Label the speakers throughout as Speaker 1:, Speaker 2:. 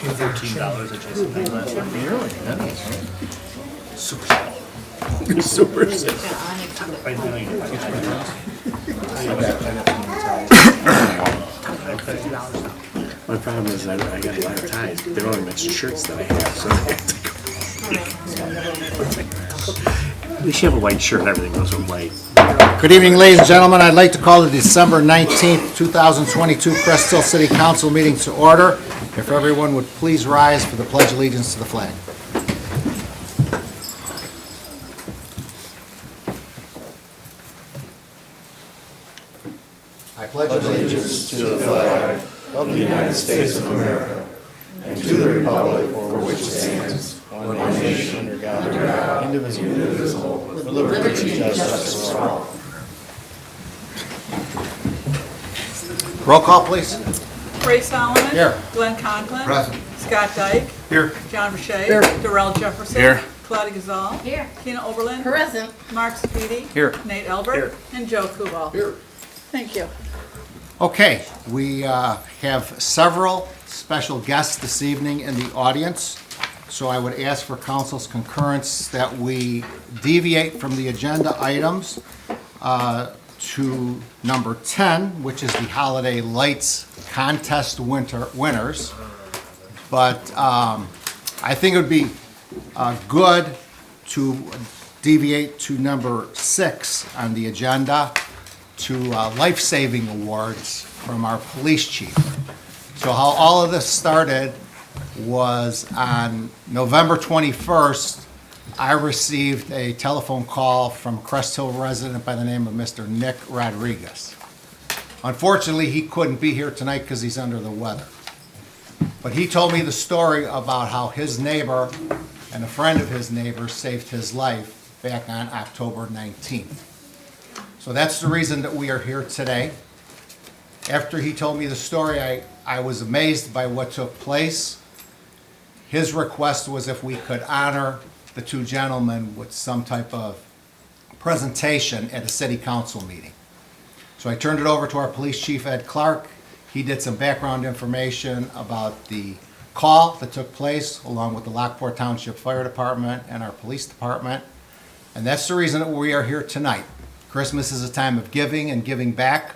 Speaker 1: $13 at Jason Payment.
Speaker 2: Super sick. My problem is I got a lot of ties. They're only mixed shirts that I have, so I have to go. At least you have a white shirt, everything goes with white.
Speaker 3: Good evening, ladies and gentlemen. I'd like to call the December 19th, 2022 Crest Hill City Council meeting to order. If everyone would please rise for the Pledge of Allegiance to the flag. I pledge allegiance to the flag of the United States of America and to the republic for which it stands, one nation under God, indivisible, with liberty and justice for all. Roll call, please.
Speaker 4: Ray Solomon.
Speaker 3: Here.
Speaker 4: Glenn Conklin.
Speaker 3: Present.
Speaker 4: Scott Dyke.
Speaker 3: Here.
Speaker 4: John Vershey.
Speaker 3: Here.
Speaker 4: Darrell Jefferson.
Speaker 3: Here.
Speaker 4: Claudia Gazal.
Speaker 5: Here.
Speaker 4: Tina Oberlin.
Speaker 5: Present.
Speaker 4: Mark Speedy.
Speaker 3: Here.
Speaker 4: Nate Albert.
Speaker 3: Here.
Speaker 4: And Joe Kubal.
Speaker 3: Here.
Speaker 4: Thank you.
Speaker 3: Okay, we have several special guests this evening in the audience, so I would ask for council's concurrence that we deviate from the agenda items to number 10, which is the Holiday Lights Contest winners. But I think it would be good to deviate to number 6 on the agenda, to life-saving awards from our police chief. So how all of this started was on November 21st, I received a telephone call from a Crest Hill resident by the name of Mr. Nick Rodriguez. Unfortunately, he couldn't be here tonight because he's under the weather. But he told me the story about how his neighbor and a friend of his neighbor saved his life back on October 19th. So that's the reason that we are here today. After he told me the story, I was amazed by what took place. His request was if we could honor the two gentlemen with some type of presentation at a city council meeting. So I turned it over to our police chief, Ed Clark. He did some background information about the call that took place, along with the Lockport Township Fire Department and our police department. And that's the reason that we are here tonight. Christmas is a time of giving and giving back,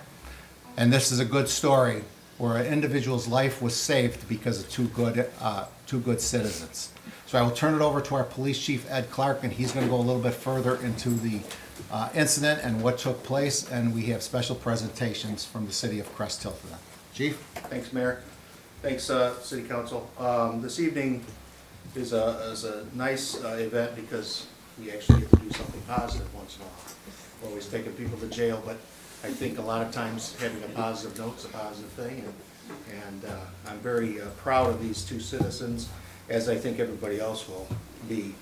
Speaker 3: and this is a good story where an individual's life was saved because of two good citizens. So I will turn it over to our police chief, Ed Clark, and he's going to go a little bit further into the incident and what took place, and we have special presentations from the city of Crest Hill for them. Chief?
Speaker 6: Thanks, Mayor. Thanks, City Council. This evening is a nice event because we actually get to do something positive once in a while. We're always taking people to jail, but I think a lot of times having a positive note is a positive thing, and I'm very proud of these two citizens, as I think everybody else will be.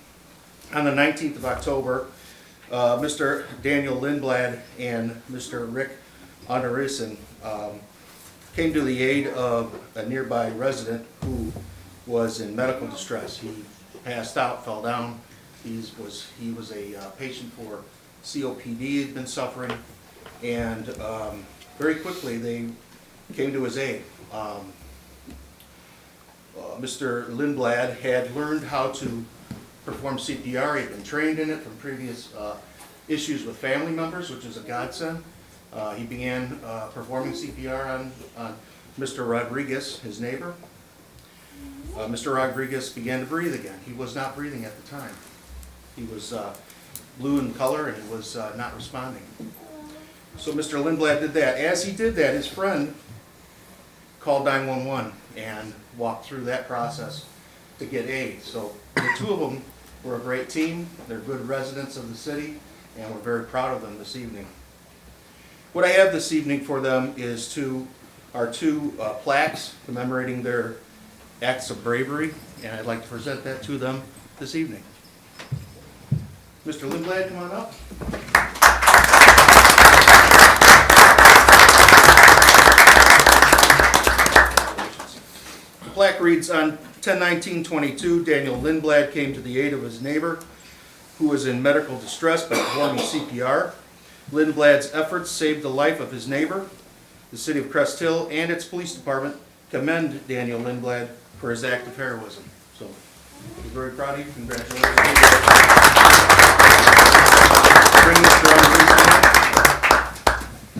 Speaker 6: On the 19th of October, Mr. Daniel Lindblad and Mr. Rick Untitled came to the aid of a nearby resident who was in medical distress. He passed out, fell down. He was a patient for COPD, he had been suffering, and very quickly they came to his aid. Mr. Lindblad had learned how to perform CPR. He had been trained in it from previous issues with family members, which is a godsend. He began performing CPR on Mr. Rodriguez, his neighbor. Mr. Rodriguez began to breathe again. He was not breathing at the time. He was blue in color and he was not responding. So Mr. Lindblad did that. As he did that, his friend called 911 and walked through that process to get aid. So the two of them were a great team. They're good residents of the city, and we're very proud of them this evening. What I have this evening for them is our two plaques commemorating their acts of bravery, and I'd like to present that to them this evening. Mr. Lindblad, come on up. The plaque reads, on 10/19/22, Daniel Lindblad came to the aid of his neighbor who was in medical distress by performing CPR. Lindblad's efforts saved the life of his neighbor. The City of Crest Hill and its police department commend Daniel Lindblad for his act of heroism. So, we're very proud of you. Congratulations. Bring this to our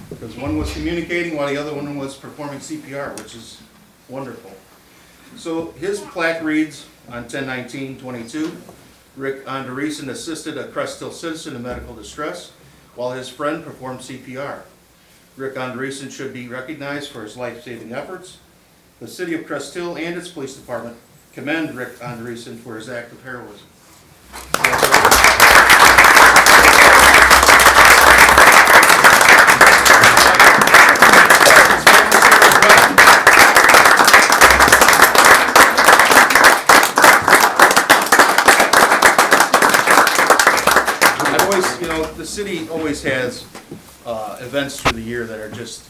Speaker 6: because one was communicating while the other one was performing CPR, which is wonderful. So his plaque reads on 10/19/22, Rick Andreessen assisted a Crest Hill citizen in medical distress while his friend performed CPR. Rick Andreessen should be recognized for his life-saving efforts. The City of Crest Hill and its police department commend Rick Andreessen for his act of heroism. The city always has events through the year that are just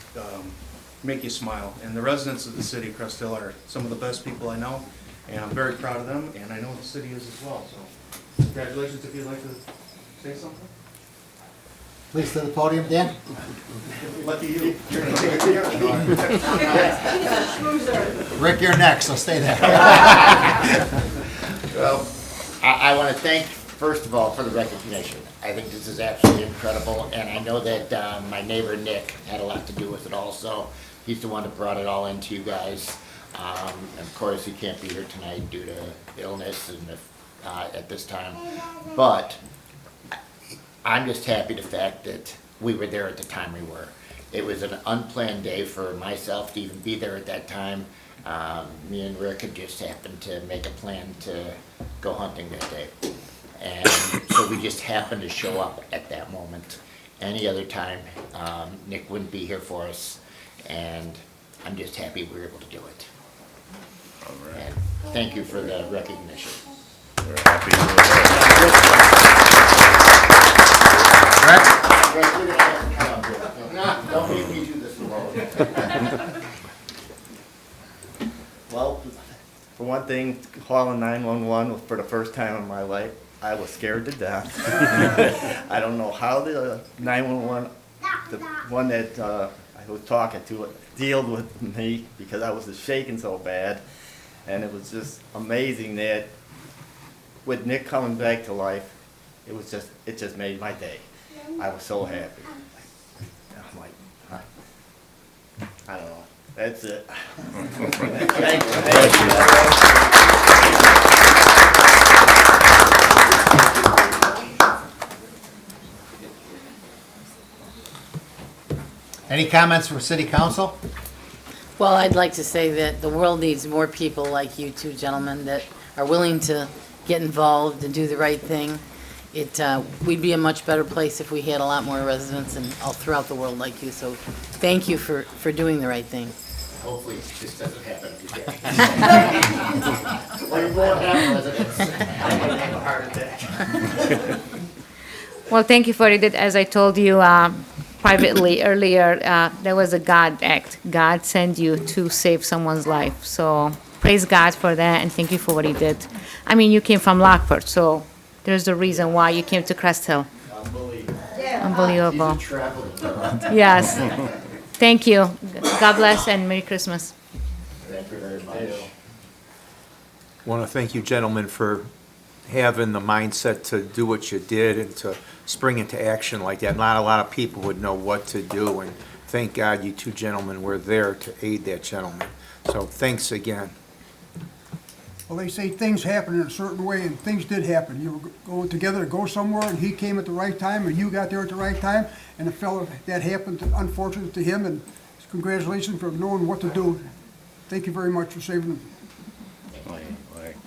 Speaker 6: make you smile, and the residents of the city of Crest Hill are some of the best people I know, and I'm very proud of them, and I know the city is as well. So, congratulations. If you'd like to say something.
Speaker 3: Please to the podium, Dan.
Speaker 6: Lucky you.
Speaker 3: Rick, you're next, so stay there.
Speaker 5: Well, I want to thank, first of all, for the recognition. I think this is absolutely incredible, and I know that my neighbor Nick had a lot to do with it also. He's the one that brought it all into you guys. Of course, he can't be here tonight due to illness and at this time. But I'm just happy the fact that we were there at the time we were. It was an unplanned day for myself to even be there at that time. Me and Rick had just happened to make a plan to go hunting that day. And so we just happened to show up at that moment. Any other time, Nick wouldn't be here for us, and I'm just happy we were able to do it.
Speaker 2: All right.
Speaker 5: And thank you for the recognition.
Speaker 2: We're happy you were
Speaker 3: Rick?
Speaker 5: Rick, you're gonna have to come up here. Don't make me do this alone.
Speaker 7: Well, for one thing, calling 911 for the first time in my life, I was scared to death. I don't know how the 911, the one that I was talking to, dealt with me because I was shaking so bad. And it was just amazing that with Nick coming back to life, it just made my day. I was so happy. I'm like, I don't know. That's it. Thank
Speaker 3: Any comments from City Council?
Speaker 8: Well, I'd like to say that the world needs more people like you two gentlemen that are willing to get involved and do the right thing. We'd be a much better place if we had a lot more residents and all throughout the world like you. So thank you for doing the right thing.
Speaker 5: Hopefully this doesn't happen again. Or you won't have residents. I might have a heart attack.
Speaker 9: Well, thank you for it. As I told you privately earlier, that was a God act. God sent you to save someone's life. So praise God for that, and thank you for what he did. I mean, you came from Lockport, so there's a reason why you came to Crest Hill. Unbelievable.
Speaker 5: He's traveling.
Speaker 9: Yes. Thank you. God bless and Merry Christmas.
Speaker 5: Thank you very much.
Speaker 10: I want to thank you gentlemen for having the mindset to do what you did and to spring into action like that. Not a lot of people would know what to do, and thank God you two gentlemen were there to aid that gentleman. So thanks again.
Speaker 11: Well, they say things happen in a certain way, and things did happen. You were going together to go somewhere, and he came at the right time, and you got there at the right time, and the fellow that happened, unfortunate to him, and congratulations for knowing what to do. Thank you very much for saving him.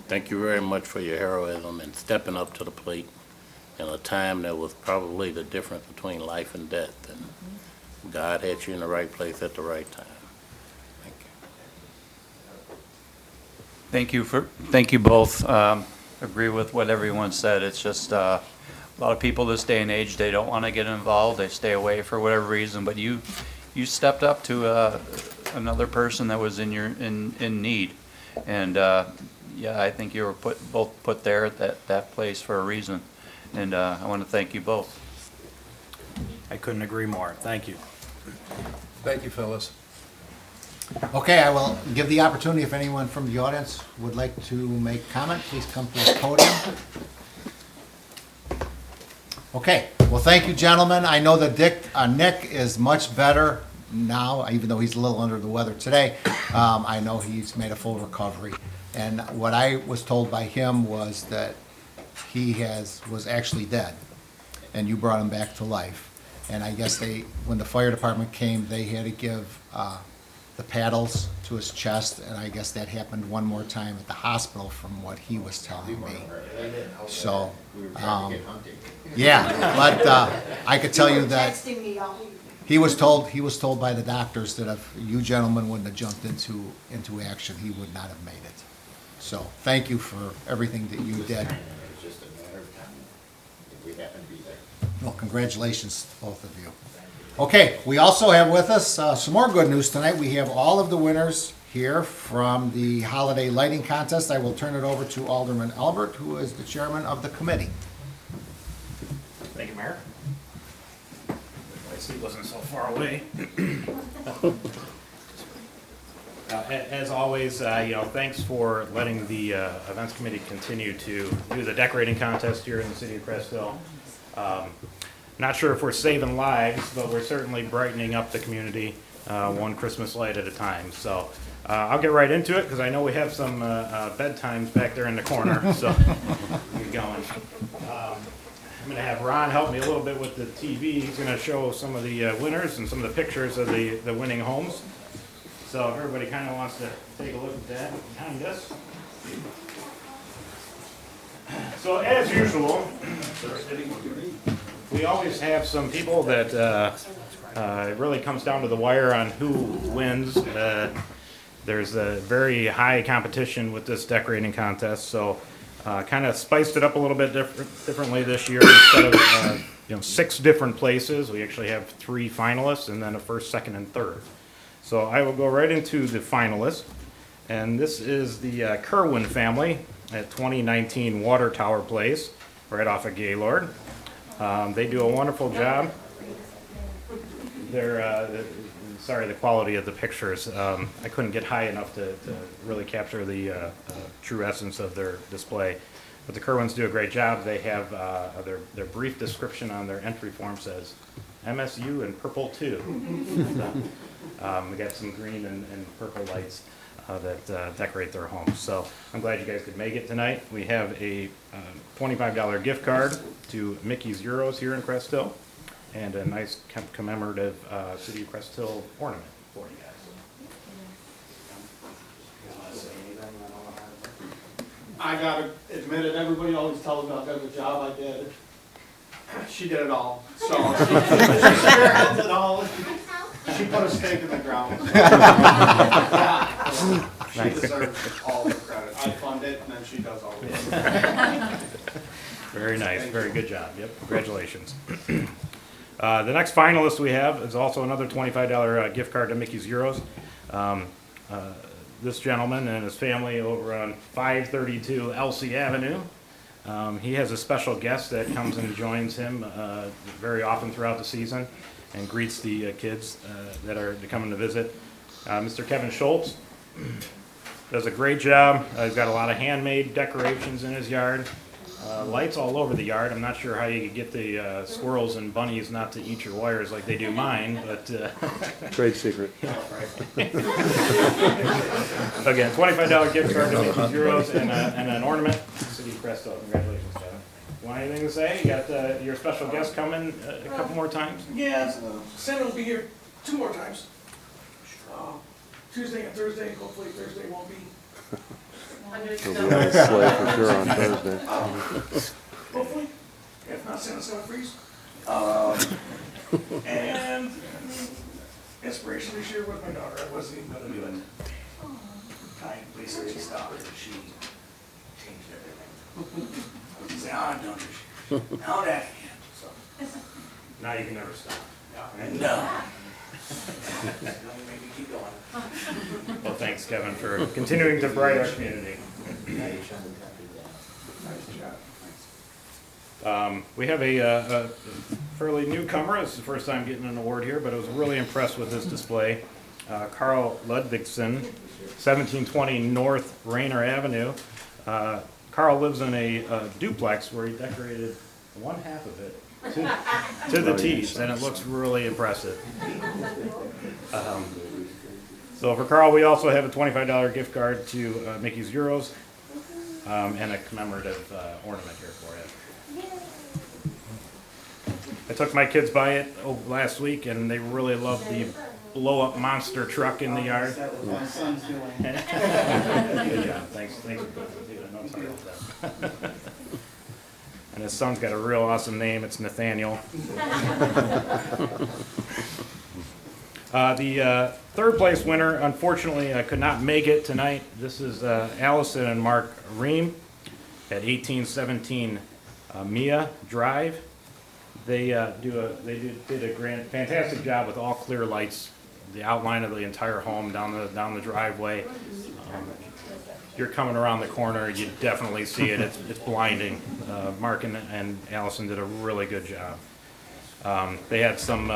Speaker 12: Thank you very much for your heroism and stepping up to the plate in a time that was probably the difference between life and death. And God had you in the right place at the right time. Thank you.
Speaker 1: Thank you both. Agree with what everyone said. It's just a lot of people this day and age, they don't want to get involved. They stay away for whatever reason. But you stepped up to another person that was in need, and yeah, I think you were both put there at that place for a reason, and I want to thank you both. I couldn't agree more. Thank you.
Speaker 13: Thank you, fellas.
Speaker 3: Okay, I will give the opportunity if anyone from the audience would like to make comment, please come to the podium. Okay, well, thank you, gentlemen. I know that Nick is much better now, even though he's a little under the weather today. I know he's made a full recovery. And what I was told by him was that he was actually dead, and you brought him back to life. And I guess when the fire department came, they had to give the paddles to his chest, and I guess that happened one more time at the hospital from what he was telling me. So, yeah, but I could tell you that he was told by the doctors that if you gentlemen wouldn't have jumped into action, he would not have made it. So, thank you for everything that you did.
Speaker 5: It's just a matter of time if we happen to be there.
Speaker 3: Well, congratulations to both of you. Okay, we also have with us some more good news tonight. We have all of the winners here from the holiday lighting contest. I will turn it over to Alderman Albert, who is the chairman of the committee.
Speaker 13: Thank you, Mayor. My seat wasn't so far away. As always, thanks for letting the events committee continue to do the decorating contest here in the city of Crestville. Not sure if we're saving lives, but we're certainly brightening up the community one Christmas light at a time. So I'll get right into it because I know we have some bedtimes back there in the corner. So get going. I'm going to have Ron help me a little bit with the TV. He's going to show some of the winners and some of the pictures of the winning homes. So if everybody kind of wants to take a look at that behind us. So as usual, we always have some people that it really comes down to the wire on who wins. There's a very high competition with this decorating contest, so kind of spiced it up a little bit differently this year. Instead of 6 different places, we actually have 3 finalists and then a first, second, and third. So I will go right into the finalists, and this is the Kerwin family at 2019 Watertower Place, right off of Gaylord. They do a wonderful job. Sorry, the quality of the pictures. I couldn't get high enough to really capture the true essence of their display. But the Kerwins do a great job. They have their brief description on their entry form says, MSU and purple too. We got some green and purple lights that decorate their homes. So I'm glad you guys could make it tonight. We have a $25 gift card to Mickey's Euros here in Crest Hill, and a nice commemorative City of Crest Hill ornament for you guys.
Speaker 14: I gotta admit it, everybody always tells me how good of a job I did. She did it all, so she spearheads it all. She put a stake in the ground. She deserves all the credit. I fund it, and then she does all the work.
Speaker 13: Very nice, very good job. Yep, congratulations. The next finalist we have is also another $25 gift card to Mickey's Euros. This gentleman and his family over on 532 Elsie Avenue. He has a special guest that comes and joins him very often throughout the season and greets the kids that are coming to visit. Mr. Kevin Schultz does a great job. He's got a lot of handmade decorations in his yard. Lights all over the yard. I'm not sure how you could get the squirrels and bunnies not to eat your wires like they do mine, but...
Speaker 15: Trade secret.
Speaker 13: Again, $25 gift card to Mickey's Euros and an ornament. City of Crest Hill. Congratulations, Kevin. Want anything to say? You got your special guest coming a couple more times?
Speaker 16: Yeah, Santa will be here 2 more times. Tuesday and Thursday. Hopefully Thursday won't be.
Speaker 15: He'll be on the sleigh for sure on Thursday.
Speaker 16: Hopefully. If not, Santa's gonna freeze. And inspiration this year with my daughter. I wasn't even gonna do it. Kind of basically she stopped and she changed everything. I was saying, I'm done. Now that can't. So.
Speaker 13: Now you can never stop.
Speaker 16: No. Maybe keep going.
Speaker 13: Well, thanks, Kevin, for continuing to brighten our community. We have a fairly newcomer. It's the first time getting an award here, but I was really impressed with this display. Carl Ludvigsen, 1720 North Raynor Avenue. Carl lives in a duplex where he decorated one half of it to the T's, and it looks really impressive. So for Carl, we also have a $25 gift card to Mickey's Euros and a commemorative ornament here for you. I took my kids by it last week, and they really loved the blow-up monster truck in the yard.
Speaker 14: That was my son's doing.
Speaker 13: Good job. Thanks for putting it. I know it's hard with that. And his son's got a real awesome name. It's Nathaniel. The third place winner, unfortunately, could not make it tonight. This is Alison and Mark Reum at 1817 Mia Drive. They did a fantastic job with all clear lights, the outline of the entire home down the driveway. You're coming around the corner, you definitely see it. It's blinding. Mark and Alison did a really good job. They had some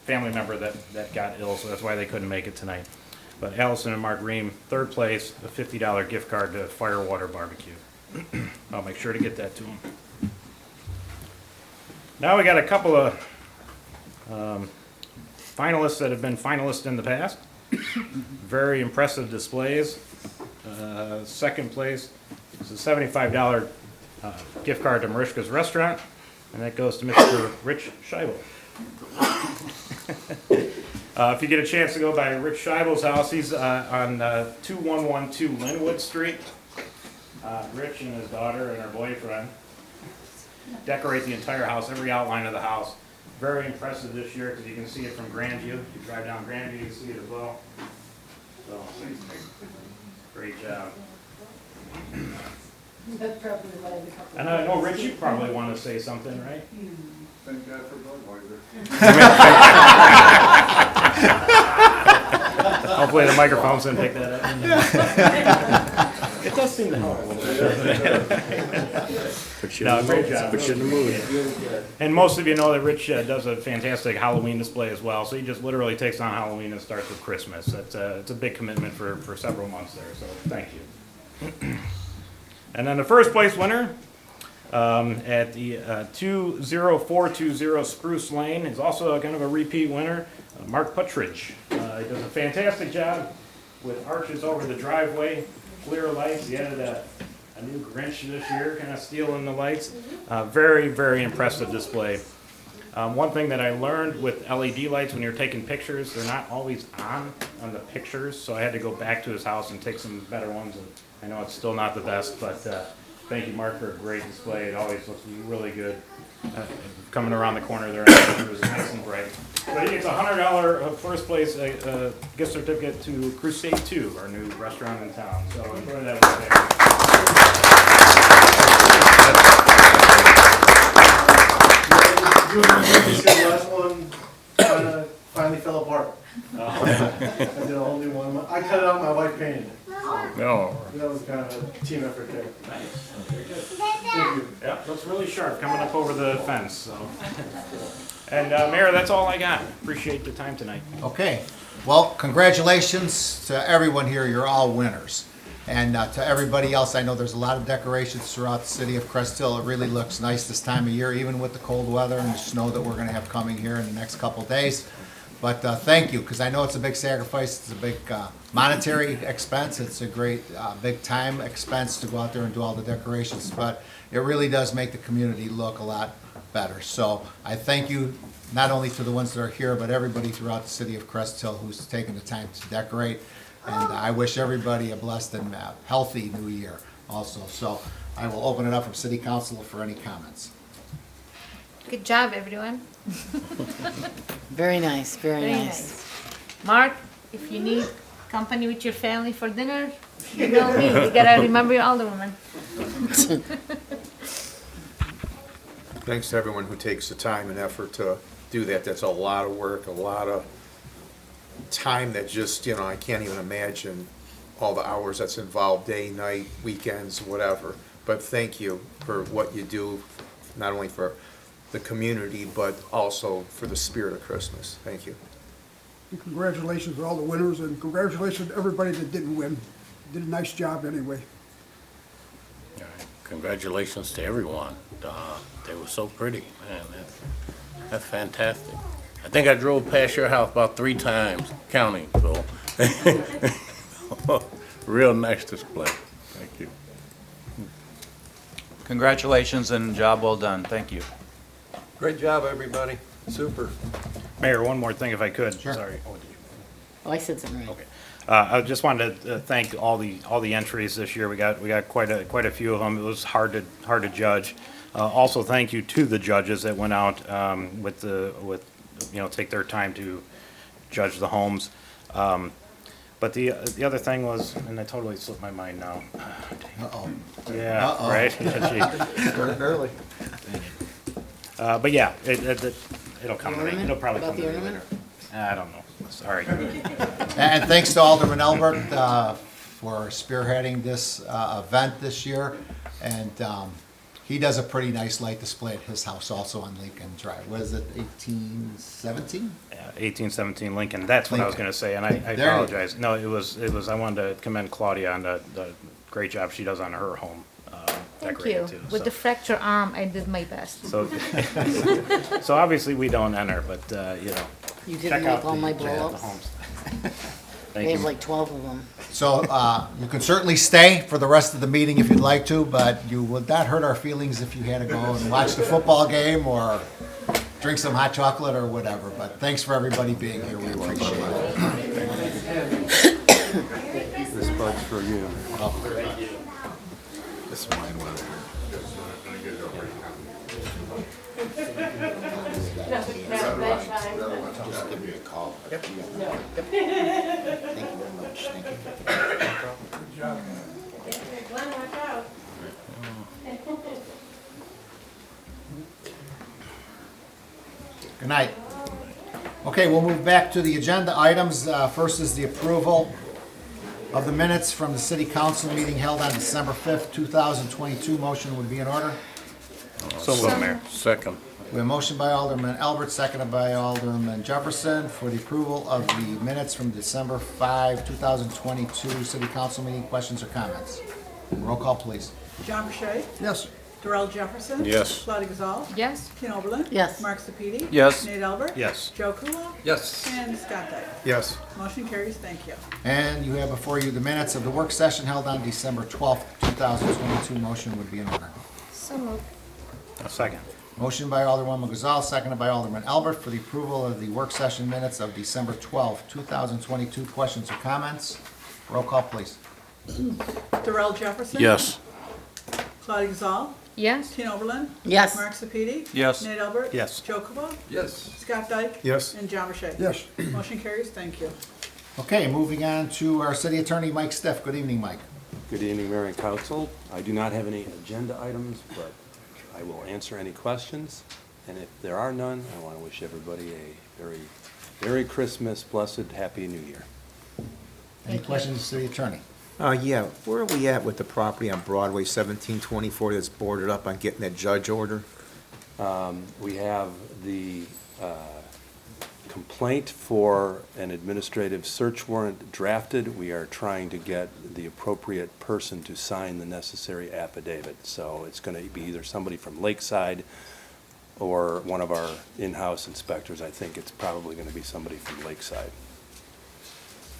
Speaker 13: family member that got ill, so that's why they couldn't make it tonight. But Alison and Mark Reum, third place, a $50 gift card to Firewater Barbecue. I'll make sure to get that to them. Now we got a couple of finalists that have been finalists in the past. Very impressive displays. Second place is a $75 gift card to Marishka's Restaurant, and that goes to Mr. Rich Scheibel. If you get a chance to go by Rich Scheibel's house, he's on 2112 Linwood Street. Rich and his daughter and her boyfriend decorate the entire house, every outline of the house. Very impressive this year because you can see it from Grandview. You drive down Grandview, you can see it as well. So, great job. And I know, Rich, you probably want to say something, right?
Speaker 15: Thank God for Budweiser.
Speaker 13: Hopefully the microphones didn't pick that up. It does seem to help a little bit. No, great job.
Speaker 2: Put you in the mood.
Speaker 13: And most of you know that Rich does a fantastic Halloween display as well. So he just literally takes on Halloween and starts with Christmas. It's a big commitment for several months there. So thank you. And then the first place winner at the 20420 Spruce Lane is also kind of a repeat winner, Mark Puttridge. He does a fantastic job with arches over the driveway, clear lights. He added a new Grinch this year, kind of stealing the lights. Very, very impressive display. One thing that I learned with LED lights when you're taking pictures, they're not always on the pictures, so I had to go back to his house and take some better ones. And I know it's still not the best, but thank you, Mark, for a great display. It always looks really good. Coming around the corner there, it was nice and bright. But he gets a $100 first place gift certificate to Crusade 2, our new restaurant in town. So enjoy that one
Speaker 14: The last one finally fell apart. I did a whole new one. I cut it out, my wife painted it.
Speaker 13: No.
Speaker 14: That was kind of a team effort there.
Speaker 13: Nice. Very good. Thank you. Yeah, looks really sharp coming up over the fence. So. And Mayor, that's all I got. Appreciate the time tonight.
Speaker 3: Okay. Well, congratulations to everyone here. You're all winners. And to everybody else, I know there's a lot of decorations throughout the city of Crest Hill. It really looks nice this time of year, even with the cold weather and the snow that we're going to have coming here in the next couple days. But thank you, because I know it's a big sacrifice. It's a big monetary expense. It's a great big time expense to go out there and do all the decorations. But it really does make the community look a lot better. So I thank you, not only to the ones that are here, but everybody throughout the city of Crest Hill who's taken the time to decorate. And I wish everybody a blessed and healthy new year also. So I will open it up from City Council for any comments.
Speaker 9: Good job, everyone.
Speaker 8: Very nice, very nice.
Speaker 9: Mark, if you need company with your family for dinner, you know me. You gotta remember your alderwoman.
Speaker 10: Thanks to everyone who takes the time and effort to do that. That's a lot of work, a lot of time that just, I can't even imagine all the hours that's involved, day, night, weekends, whatever. But thank you for what you do, not only for the community, but also for the spirit of Christmas. Thank you.
Speaker 11: And congratulations to all the winners, and congratulations to everybody that didn't win. Did a nice job anyway.
Speaker 12: All right. Congratulations to everyone. They were so pretty, man. That's fantastic. I think I drove past your house about 3 times, counting, so. Real nice display. Thank you.
Speaker 1: Congratulations and job well done. Thank you.
Speaker 15: Great job, everybody. Super.
Speaker 13: Mayor, one more thing if I could.
Speaker 3: Sure.
Speaker 13: Sorry.
Speaker 8: Oh, I said something right.
Speaker 13: Okay. I just wanted to thank all the entries this year. We got quite a few of them. It was hard to judge. Also, thank you to the judges that went out take their time to judge the homes. But the other thing was, and I totally slipped my mind now.
Speaker 3: Uh-oh.
Speaker 13: Yeah,
Speaker 3: Uh-oh.
Speaker 13: right.
Speaker 15: Starting early.
Speaker 13: But yeah, it'll come to me. It'll probably
Speaker 8: About
Speaker 13: come
Speaker 8: the
Speaker 13: to me
Speaker 8: ornament?
Speaker 13: later. I don't know. Sorry.
Speaker 3: And thanks to Alderman Albert for spearheading this event this year. And he does a pretty nice light display at his house also on Lincoln Drive. What is it, 1817?
Speaker 13: Yeah, 1817 Lincoln. That's what I was
Speaker 3: Lincoln.
Speaker 13: going to say, and I
Speaker 3: There you
Speaker 13: apologize. No, it was. I wanted to commend Claudia on the great job she does on her home.
Speaker 9: Thank
Speaker 13: decorating
Speaker 9: you.
Speaker 13: too,
Speaker 9: With
Speaker 13: so.
Speaker 9: the fractured arm, I did my best.
Speaker 13: So, so obviously we don't enter, but
Speaker 8: You
Speaker 13: check
Speaker 8: didn't
Speaker 13: out
Speaker 8: make all
Speaker 13: the-
Speaker 8: my
Speaker 13: check out the
Speaker 8: blow-ups?
Speaker 13: homes.
Speaker 8: I
Speaker 13: Thank
Speaker 8: have
Speaker 13: you.
Speaker 8: like 12 of them.
Speaker 3: So you can certainly stay for the rest of the meeting if you'd like to, but you would not hurt our feelings if you had to go and watch the football game or drink some hot chocolate or whatever. But thanks for everybody being here. We appreciate it.
Speaker 15: This bug's for you.
Speaker 3: This wine was.
Speaker 5: Just give me a call. Thank you very much. Thank you.
Speaker 3: Good night. Okay, we'll move back to the agenda items. First is the approval of the minutes from the city council meeting held on December 5th, 2022. Motion would be in order.
Speaker 13: So moved, Mayor.
Speaker 12: Second.
Speaker 3: We have a motion by Alderman Albert, seconded by Alderman Jefferson for the approval of the minutes from December 5, 2022 city council meeting. Questions or comments? Roll call, please.
Speaker 4: John Burchett?
Speaker 11: Yes.
Speaker 4: Darrell Jefferson?
Speaker 12: Yes.
Speaker 4: Claudia Gazal?
Speaker 9: Yes?
Speaker 4: Tina Oberlin?
Speaker 8: Yes.
Speaker 4: Mark Sepiti?
Speaker 1: Yes.
Speaker 4: Nate Albert?
Speaker 13: Yes.
Speaker 4: Joe Kubal?
Speaker 15: Yes.
Speaker 4: And Scott Dyke.
Speaker 10: Yes.
Speaker 4: Motion carries. Thank you.
Speaker 3: And you have before you the minutes of the work session held on December 12th, 2022. Motion would be in order.
Speaker 9: So moved.
Speaker 13: A second.
Speaker 3: Motion by Alderwoman Gazal, seconded by Alderman Albert for the approval of the work session minutes of December 12th, 2022. Questions or comments? Roll call, please.
Speaker 4: Darrell Jefferson?
Speaker 12: Yes.
Speaker 4: Claudia Gazal?
Speaker 9: Yes?
Speaker 4: Tina Oberlin?
Speaker 8: Yes.
Speaker 4: Mark Sepiti?
Speaker 1: Yes.
Speaker 4: Nate Albert?
Speaker 13: Yes.
Speaker 4: Joe Kubal?
Speaker 15: Yes.
Speaker 4: Scott Dyke?
Speaker 10: Yes.
Speaker 4: And John Burchett?
Speaker 11: Yes.
Speaker 4: Motion carries. Thank you.
Speaker 3: Okay, moving on to our city attorney, Mike Stiff. Good evening, Mike.
Speaker 15: Good evening, Mayor and Council. I do not have any agenda items, but I will answer any questions. And if there are none, I want to wish everybody a very Merry Christmas, blessed, Happy New Year.
Speaker 3: Any questions, city attorney?
Speaker 10: Yeah, where are we at with the property on Broadway, 1724, that's boarded up on getting that judge order?
Speaker 15: We have the complaint for an administrative search warrant drafted. We are trying to get the appropriate person to sign the necessary affidavit. So it's going to be either somebody from Lakeside or one of our in-house inspectors. I think it's probably going to be somebody from Lakeside.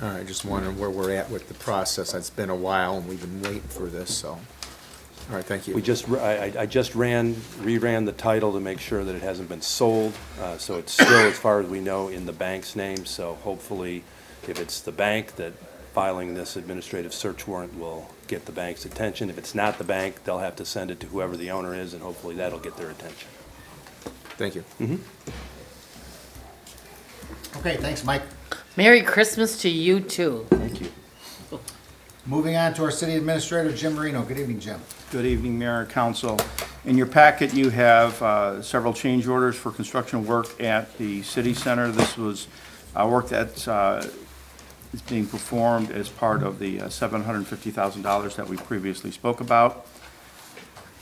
Speaker 10: All right, just wondering where we're at with the process. It's been a while, and we've been waiting for this, so. All right, thank you.
Speaker 15: We just, I just reran the title to make sure that it hasn't been sold, so it's still, as far as we know, in the bank's name, so hopefully, if it's the bank, that filing this administrative search warrant will get the bank's attention. If it's not the bank, they'll have to send it to whoever the owner is, and hopefully that'll get their attention.
Speaker 10: Thank you.
Speaker 3: Okay, thanks, Mike.
Speaker 8: Merry Christmas to you, too.
Speaker 15: Thank you.
Speaker 3: Moving on to our city administrator, Jim Marino. Good evening, Jim.
Speaker 14: Good evening, Mayor and Council. In your packet, you have several change orders for construction work at the city center. This was work that is being performed as part of the $750,000 that we previously spoke about.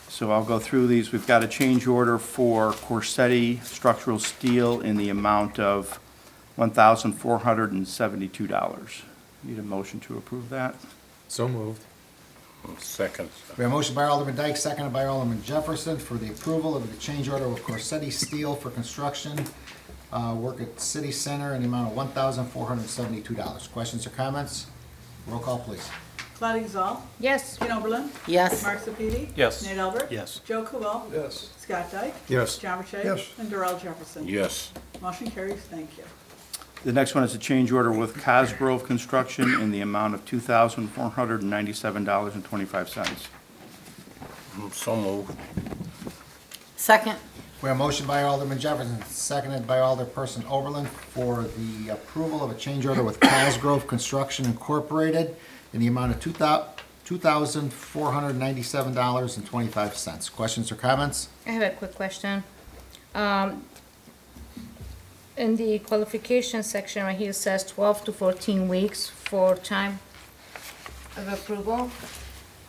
Speaker 14: So I'll go through these. We've got a change order for Corsetti structural steel in the amount of $1,472. Need a motion to approve that?
Speaker 10: So moved.
Speaker 12: Second.
Speaker 3: We have a motion by Alderman Dyke, seconded by Alderman Jefferson for the approval of the change order with Corsetti Steel for construction work at City Center in the amount of $1,472. Questions or comments? Roll call, please.
Speaker 4: Claudia Gazal.
Speaker 9: Yes.
Speaker 4: Ken Oberlin.
Speaker 8: Yes.
Speaker 4: Mark Sepiti.
Speaker 1: Yes.
Speaker 4: Nate Albert.
Speaker 14: Yes.
Speaker 4: Joe Kubal.
Speaker 16: Yes.
Speaker 4: Scott Dyke.
Speaker 10: Yes.
Speaker 4: John Burchett.
Speaker 11: Yes.
Speaker 4: And Darrell Jefferson.
Speaker 12: Yes.
Speaker 4: Motion carries. Thank you.
Speaker 14: The next one is a change order with Cosgrove Construction in the amount of $2,497.25.
Speaker 12: So moved.
Speaker 8: Second.
Speaker 3: We have a motion by Alderman Jefferson, seconded by Alderperson Oberlin for the approval of a change order with Cosgrove Construction Incorporated in the amount of $2,497.25. Questions or comments?
Speaker 9: I have a quick question. In the qualification section right here, it says 12 to 14 weeks for time of approval.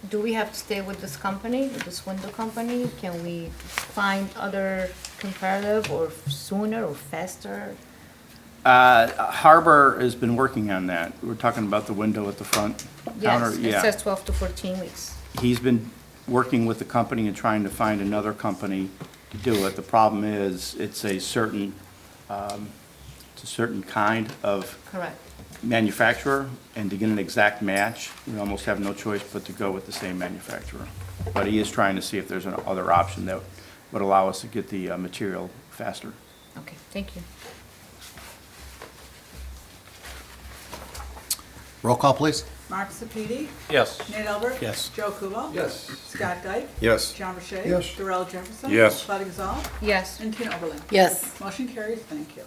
Speaker 9: Do we have to stay with this company, with this window company? Can we find other comparative or sooner or faster?
Speaker 14: Harbor has been working on that. We're talking about the window at the front counter.
Speaker 9: Yes, it
Speaker 14: Yeah.
Speaker 9: says 12 to 14 weeks.
Speaker 14: He's been working with the company and trying to find another company to do it. The problem is, it's a certain kind of
Speaker 9: Correct.
Speaker 14: manufacturer, and to get an exact match, we almost have no choice but to go with the same manufacturer. But he is trying to see if there's another option that would allow us to get the material faster.
Speaker 9: Okay, thank you.
Speaker 3: Roll call, please.
Speaker 4: Mark Sepiti.
Speaker 1: Yes.
Speaker 4: Nate Albert.
Speaker 14: Yes.
Speaker 4: Joe Kubal.
Speaker 16: Yes.
Speaker 4: Scott Dyke.
Speaker 10: Yes.
Speaker 4: John Burchett.
Speaker 11: Yes.
Speaker 4: Darrell Jefferson.
Speaker 12: Yes.
Speaker 4: Claudia Gazal.
Speaker 9: Yes.
Speaker 4: And Ken Oberlin.
Speaker 8: Yes.
Speaker 4: Motion carries. Thank you.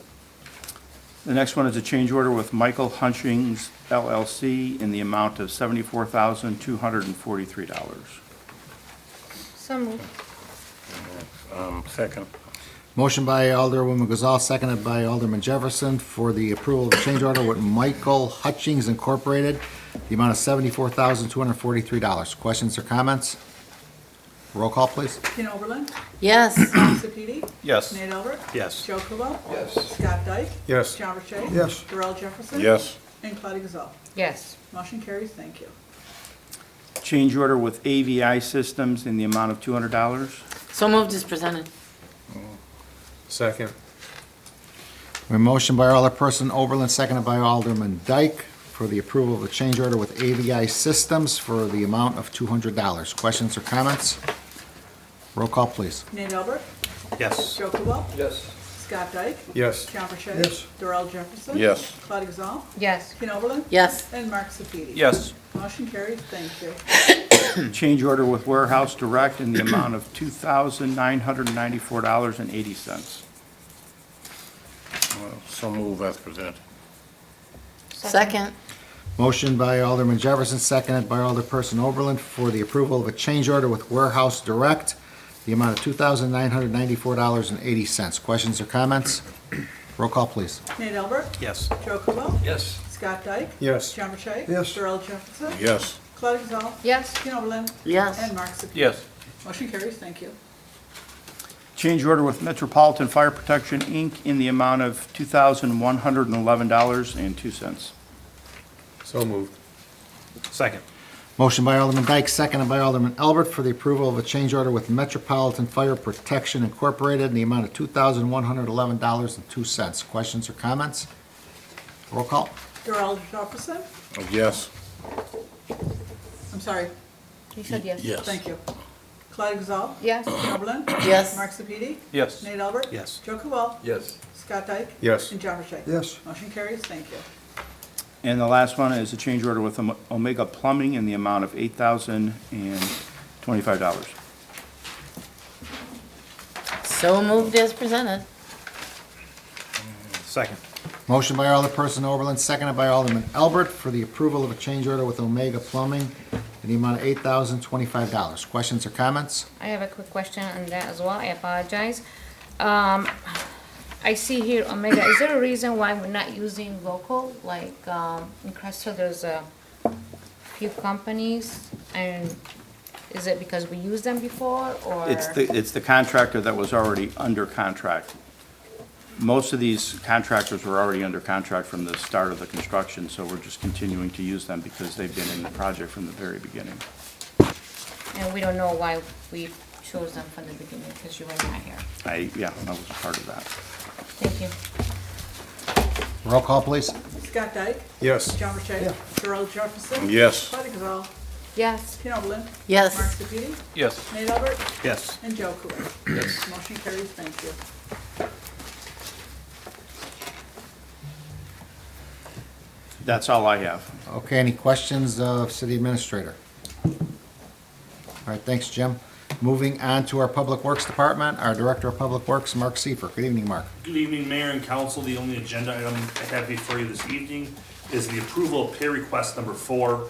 Speaker 14: The next one is a change order with Michael Hunchings LLC in the amount of $74,243.
Speaker 9: So moved.
Speaker 12: Second.
Speaker 3: Motion by Alderwoman Gazal, seconded by Alderman Jefferson for the approval of change order with Michael Hutchings Incorporated, the amount of $74,243. Questions or comments? Roll call, please.
Speaker 4: Ken Oberlin.
Speaker 8: Yes.
Speaker 4: Mark Sepiti.
Speaker 1: Yes.
Speaker 4: Nate Albert.
Speaker 14: Yes.
Speaker 4: Joe Kubal.
Speaker 16: Yes.
Speaker 4: Scott Dyke.
Speaker 10: Yes.
Speaker 4: John Burchett.
Speaker 11: Yes.
Speaker 4: Darrell Jefferson.
Speaker 12: Yes.
Speaker 4: And Claudia Gazal.
Speaker 9: Yes.
Speaker 4: Motion carries. Thank you.
Speaker 14: Change order with AVI Systems in the amount of $200.
Speaker 8: So moved as presented.
Speaker 10: Second.
Speaker 3: We have a motion by Alderperson Oberlin, seconded by Alderman Dyke for the approval of the change order with AVI Systems for the amount of $200. Questions or comments? Roll call, please.
Speaker 4: Nate Albert.
Speaker 14: Yes.
Speaker 4: Joe Kubal.
Speaker 16: Yes.
Speaker 4: Scott Dyke.
Speaker 10: Yes.
Speaker 4: John Burchett.
Speaker 11: Yes.
Speaker 4: Darrell Jefferson.
Speaker 12: Yes.
Speaker 4: Claudia Gazal.
Speaker 9: Yes.
Speaker 4: Ken Oberlin.
Speaker 8: Yes.
Speaker 4: And Mark Sepiti.
Speaker 1: Yes.
Speaker 4: Motion carries. Thank you.
Speaker 14: Change order with Warehouse Direct in the amount of $2,994.80.
Speaker 12: So move as presented.
Speaker 8: Second.
Speaker 3: Motion by Alderman Jefferson, seconded by Alderperson Oberlin for the approval of a change order with Warehouse Direct, the amount of $2,994.80. Questions or comments? Roll call, please.
Speaker 4: Nate Albert.
Speaker 14: Yes.
Speaker 4: Joe Kubal.
Speaker 16: Yes.
Speaker 4: Scott Dyke.
Speaker 10: Yes.
Speaker 4: John Burchett.
Speaker 11: Yes.
Speaker 4: Darrell Jefferson.
Speaker 12: Yes.
Speaker 4: Claudia Gazal.
Speaker 9: Yes.
Speaker 4: Ken Oberlin.
Speaker 8: Yes.
Speaker 4: And Mark Sepiti.
Speaker 1: Yes.
Speaker 4: Motion carries. Thank you.
Speaker 14: Change order with Metropolitan Fire Protection, Inc. in the amount of $2,111.02.
Speaker 10: So moved.
Speaker 14: Second.
Speaker 3: Motion by Alderman Dyke, seconded by Alderman Albert for the approval of a change order with Metropolitan Fire Protection Incorporated in the amount of $2,111.02. Questions or comments? Roll call.
Speaker 4: Darrell Jefferson.
Speaker 12: Yes.
Speaker 4: I'm sorry.
Speaker 9: You said yes.
Speaker 12: Yes.
Speaker 4: Thank you. Claudia Gazal.
Speaker 9: Yes.
Speaker 4: Ken Oberlin.
Speaker 8: Yes.
Speaker 4: Mark Sepiti.
Speaker 1: Yes.
Speaker 4: Nate Albert.
Speaker 14: Yes.
Speaker 4: Joe Kubal.
Speaker 16: Yes.
Speaker 4: Scott Dyke.
Speaker 10: Yes.
Speaker 4: And John Burchett.
Speaker 11: Yes.
Speaker 4: Motion carries. Thank you.
Speaker 14: And the last one is a change order with Omega Plumbing in the amount of $8,025.
Speaker 8: So moved as presented.
Speaker 14: Second.
Speaker 3: Motion by Alderperson Oberlin, seconded by Alderman Albert for the approval of a change order with Omega Plumbing in the amount of $8,025. Questions or comments?
Speaker 9: I have a quick question on that as well. I apologize. I see here Omega. Is there a reason why we're not using local? Like in Crest, there's a few companies, and is it because we used them before, or?
Speaker 14: It's the contractor that was already under contract. most of these contractors were already under contract from the start of the construction, so we're just continuing to use them because they've been in the project from the very beginning.
Speaker 9: And we don't know why we chose them from the beginning, because you were not here.
Speaker 14: I was a part of that.
Speaker 9: Thank you.
Speaker 3: Roll call, please.
Speaker 4: Scott Dyke.
Speaker 10: Yes.
Speaker 4: John Burchett. Darrell Jefferson.
Speaker 12: Yes.
Speaker 4: Claudia Gazal.
Speaker 9: Yes.
Speaker 4: Tina Oberlin.
Speaker 8: Yes.
Speaker 4: Mark Sepiti.
Speaker 1: Yes.
Speaker 4: Nate Albert.
Speaker 14: Yes.
Speaker 4: And Joe Cooley.
Speaker 1: Yes.
Speaker 4: Motion carries. Thank you.
Speaker 14: That's all I have.
Speaker 3: Okay, any questions of city administrator? All right, thanks, Jim. Moving on to our Public Works Department, our Director of Public Works, Mark Seifert. Good evening, Mark.
Speaker 16: Good evening, Mayor and Council. The only agenda item I have before you this evening is the approval of pay request number 4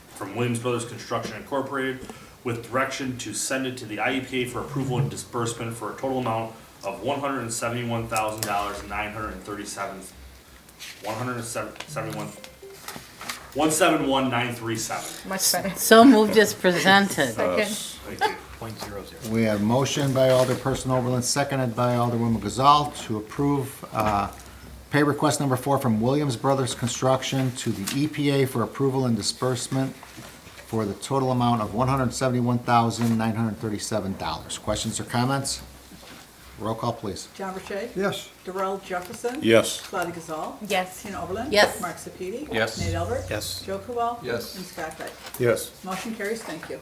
Speaker 16: from Williams Brothers Construction Incorporated with direction to send it to the IEPA for approval and disbursement for a total amount of $171,937.
Speaker 9: Much better.
Speaker 8: So moved as presented.
Speaker 9: Second.
Speaker 16: Thank you.
Speaker 3: We have motion by Alderperson Oberlin, seconded by Alderwoman Gazal to approve pay request number 4 from Williams Brothers Construction to the EPA for approval and disbursement for the total amount of $171,937. Questions or comments? Roll call, please.
Speaker 4: John Burchett.
Speaker 11: Yes.
Speaker 4: Darrell Jefferson.
Speaker 12: Yes.
Speaker 4: Claudia Gazal.
Speaker 9: Yes.
Speaker 4: Tina Oberlin.
Speaker 8: Yes.
Speaker 4: Mark Sepiti.
Speaker 1: Yes.
Speaker 4: Nate Albert.
Speaker 14: Yes.
Speaker 4: Joe Cooley.
Speaker 10: Yes.
Speaker 4: And Scott Dyke.
Speaker 10: Yes.
Speaker 4: Motion carries. Thank you.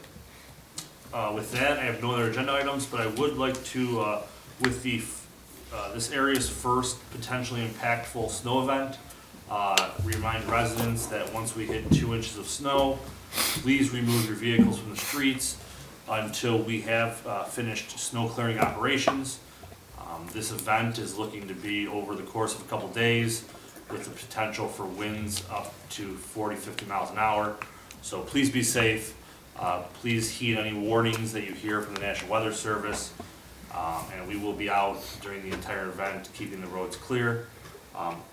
Speaker 16: With that, I have no other agenda items, but I would like to, with this area's first potentially impactful snow event, remind residents that once we hit 2 inches of snow, please remove your vehicles from the streets until we have finished snow clearing operations. This event is looking to be over the course of a couple days with the potential for winds up to 40, 50 miles an hour. So please be safe. Please heed any warnings that you hear from the National Weather Service. And we will be out during the entire event, keeping the roads clear.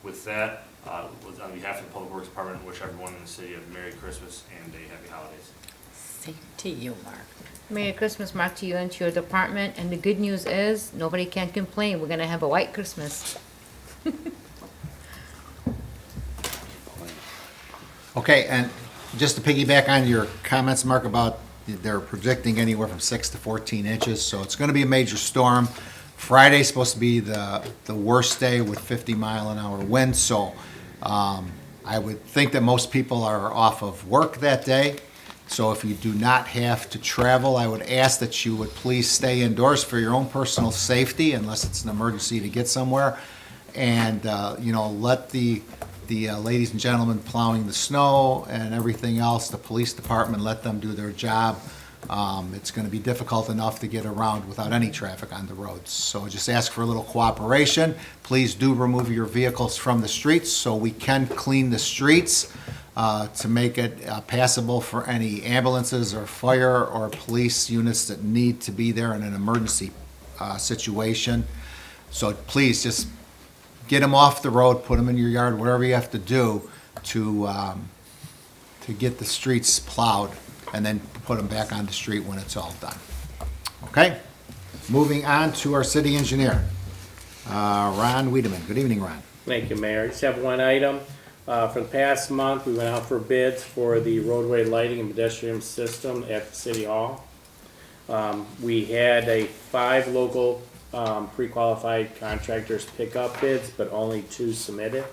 Speaker 16: With that, on behalf of the Public Works Department, wish everyone in the city a Merry Christmas and a Happy Holidays.
Speaker 8: Same to you, Mark.
Speaker 9: Merry Christmas, Mark, to you and to your department. And the good news is, nobody can complain. We're gonna have a white Christmas.
Speaker 3: Okay, and just to piggyback on your comments, Mark, about they're predicting anywhere from 6 to 14 inches, so it's gonna be a major storm. Friday's supposed to be the worst day with 50-mile-an-hour winds, so I would think that most people are off of work that day. So if you do not have to travel, I would ask that you would please stay indoors for your own personal safety, unless it's an emergency to get somewhere. And, let the ladies and gentlemen plowing the snow and everything else, the police department, let them do their job. It's gonna be difficult enough to get around without any traffic on the roads. So just ask for a little cooperation. Please do remove your vehicles from the streets so we can clean the streets to make it passable for any ambulances or fire or police units that need to be there in an emergency situation. So please just get them off the road, put them in your yard, whatever you have to do to get the streets plowed, and then put them back on the street when it's all done. Okay? Moving on to our city engineer, Ron Wiedemann. Good evening, Ron.
Speaker 17: Thank you, Mayor. I just have one item. For the past month, we went out for bids for the roadway lighting and pedestrian system at the City Hall. We had 5 local pre-qualified contractors pick up bids, but only 2 submitted.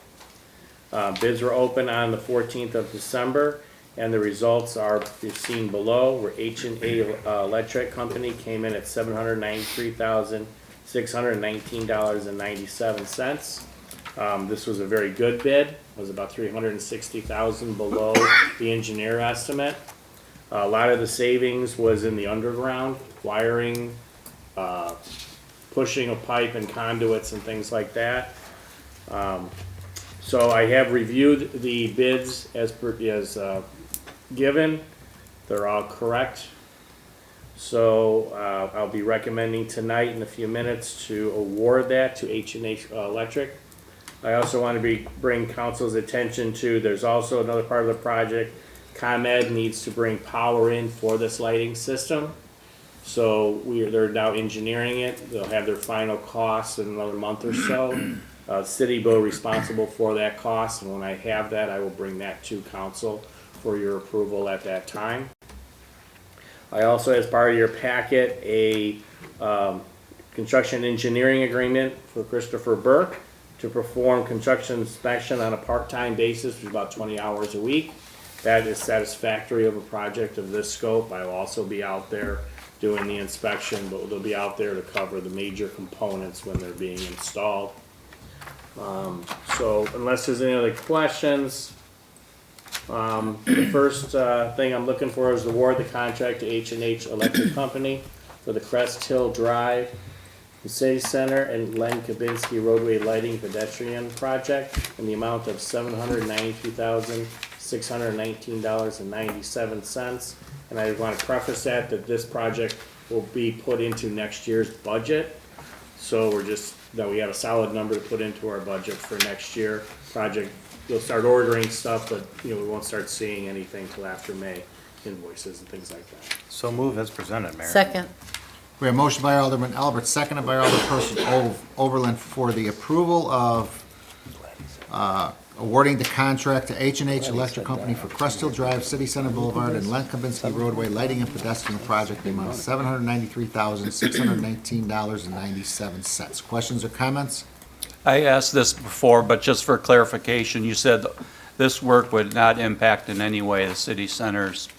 Speaker 17: Bids were open on the 14th of December, and the results are seen below, where H&A Electric Company came in at $793,619.97. This was a very good bid. It was about $360,000 below the engineer estimate. A lot of the savings was in the underground, wiring, pushing of pipe and conduits and things like that. So I have reviewed the bids as given. They're all correct. So I'll be recommending tonight in a few minutes to award that to H&H Electric. I also want to bring council's attention to, there's also another part of the project. ComEd needs to bring power in for this lighting system. So they're now engineering it. They'll have their final costs in another month or so. City will be responsible for that cost, and when I have that, I will bring that to council for your approval at that time. I also, as part of your packet, a construction engineering agreement for Christopher Burke to perform construction inspection on a part-time basis for about 20 hours a week. That is satisfactory of a project of this scope. I will also be out there doing the inspection, but they'll be out there to cover the major components when they're being installed. So unless there's any other questions, the first thing I'm looking for is to award the contract to H&H Electric Company for the Crest Hill Drive, the City Center, and Len Kabinski Roadway Lighting Pedestrian Project in the amount of $792,619.97. And I want to preface that this project will be put into next year's budget. So that we have a solid number to put into our budget for next year. Project, we'll start ordering stuff, but we won't start seeing anything till after May, invoices and things like that.
Speaker 13: So move as presented, Mayor.
Speaker 8: Second.
Speaker 3: We have a motion by Alderman Albert, seconded by Alderperson Oberlin for the approval of awarding the contract to H&H Electric Company for Crest Hill Drive, City Center Boulevard, and Len Kabinski Roadway Lighting and Pedestrian Project, the amount of $793,619.97. Questions or comments?
Speaker 1: I asked this before, but just for clarification, you said this work would not impact in any way the city center's